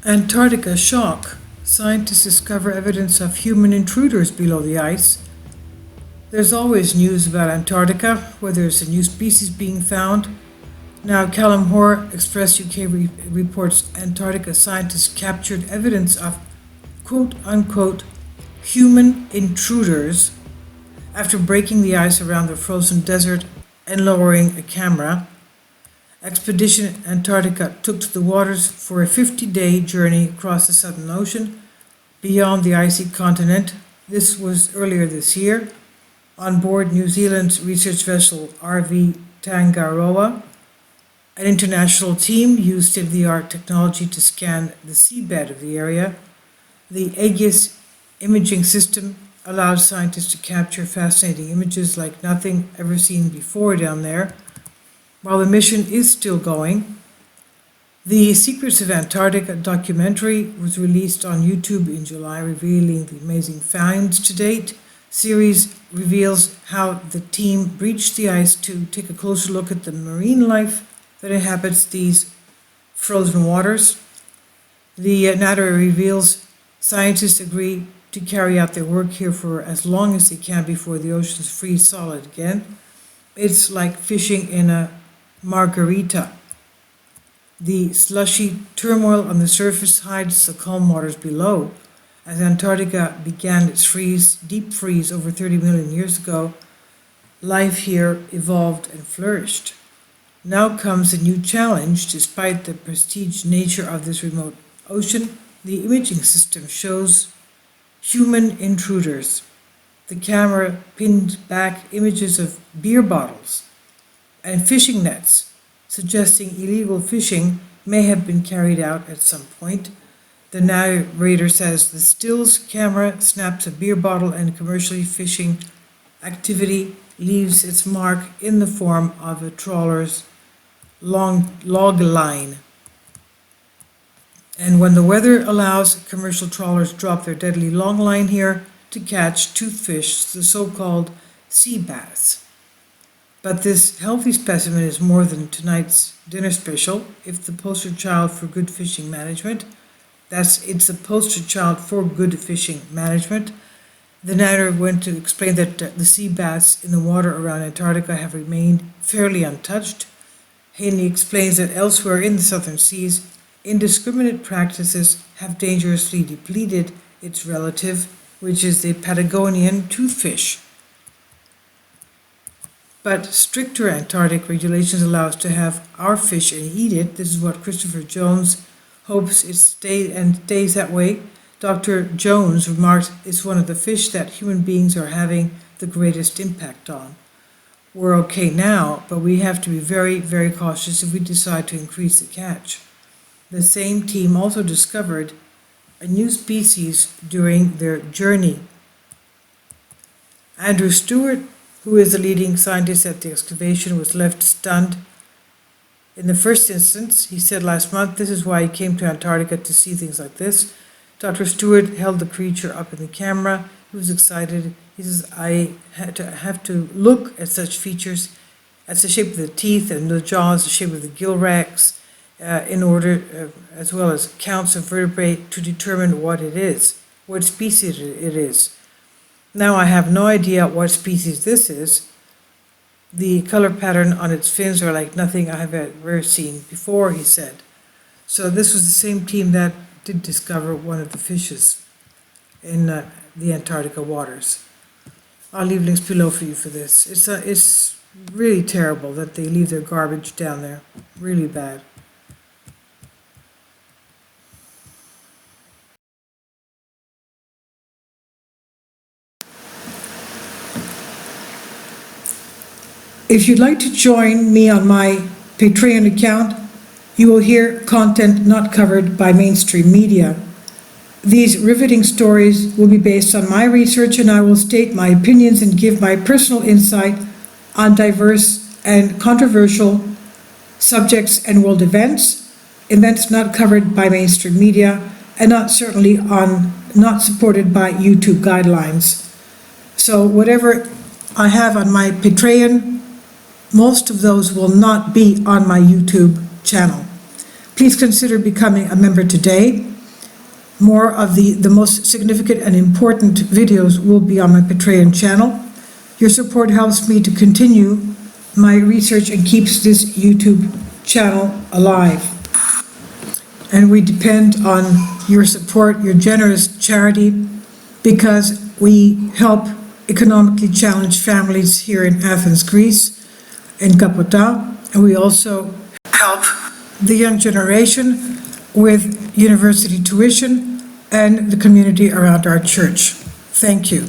Antarctica shock. Scientists discover evidence of human intruders below the ice. There's always news about Antarctica, where there's a new species being found. Now, Callum Hoare, Express UK reports Antarctica scientists captured evidence of quote-unquote human intruders after breaking the ice around the frozen desert and lowering a camera. Expedition Antarctica took to the waters for a 50-day journey across the Southern Ocean beyond the icy continent. This was earlier this year. On board New Zealand's research vessel RV Tangaroa, an international team used state-of-the-art technology to scan the seabed of the area. The Aegis imaging system allows scientists to capture fascinating images like nothing ever seen before down there. While the mission is still going, the Secrets of Antarctica documentary was released on YouTube in July, revealing the amazing finds to date. Series reveals how the team breached the ice to take a closer look at the marine life that inhabits these frozen waters. The narrative reveals scientists agree to carry out their work here for as long as they can before the oceans freeze solid again. It's like fishing in a margarita. The slushy turmoil on the surface hides the calm waters below. As Antarctica began its deep freeze over 30 million years ago, life here evolved and flourished. Now comes a new challenge. Despite the prestige nature of this remote ocean, the imaging system shows human intruders. The camera pinned back images of beer bottles and fishing nets, suggesting illegal fishing may have been carried out at some point. The narrator says the stills camera snaps a beer bottle and commercially fishing activity leaves its mark in the form of a trawler's long log line. And when the weather allows, commercial trawlers drop their deadly long line here to catch toothfish, the so-called sea bass. But this healthy specimen is more than tonight's dinner special. If the poster child for good fishing management, it's a poster child for good fishing management. The narrator went to explain that the sea bass in the water around Antarctica have remained fairly untouched. Haney explains that elsewhere in the southern seas, indiscriminate practices have dangerously depleted its relative, which is the Patagonian toothfish. But stricter Antarctic regulations allow us to have our fish and eat it. This is what Christopher Jones hopes it stays that way. Dr. Jones remarked it's one of the fish that human beings are having the greatest impact on. We're okay now, but we have to be very, very cautious if we decide to increase the catch. The same team also discovered a new species during their journey. Andrew Stewart, who is the leading scientist at the excavation, was left stunned. In the first instance, he said last month, this is why he came to Antarctica, to see things like this. Dr. Stewart held the creature up in the camera. He was excited. He says, I have to look at such features as the shape of the teeth and the jaws, the shape of the gill racks, in order, as well as counts of vertebrae, to determine what it is, what species it is. Now I have no idea what species this is. The color pattern on its fins are like nothing I have ever seen before, he said. So this was the same team that did discover one of the fishes in the Antarctica waters. I'll leave links below for you for this. It's really terrible that they leave their garbage down there. Really bad. If you'd like to join me on my Patreon account, you will hear content not covered by mainstream media. These riveting stories will be based on my research, and I will state my opinions and give my personal insight on diverse and controversial subjects and world events not covered by mainstream media, and not supported by YouTube guidelines. So whatever I have on my Patreon, most of those will not be on my YouTube channel. Please consider becoming a member today. More of the most significant and important videos will be on my Patreon channel. Your support helps me to continue my research and keeps this YouTube channel alive. And we depend on your support, your generous charity, because we help economically challenged families here in Athens, Greece, in Kapota, and we also help the young generation with university tuition and the community around our church. Thank you.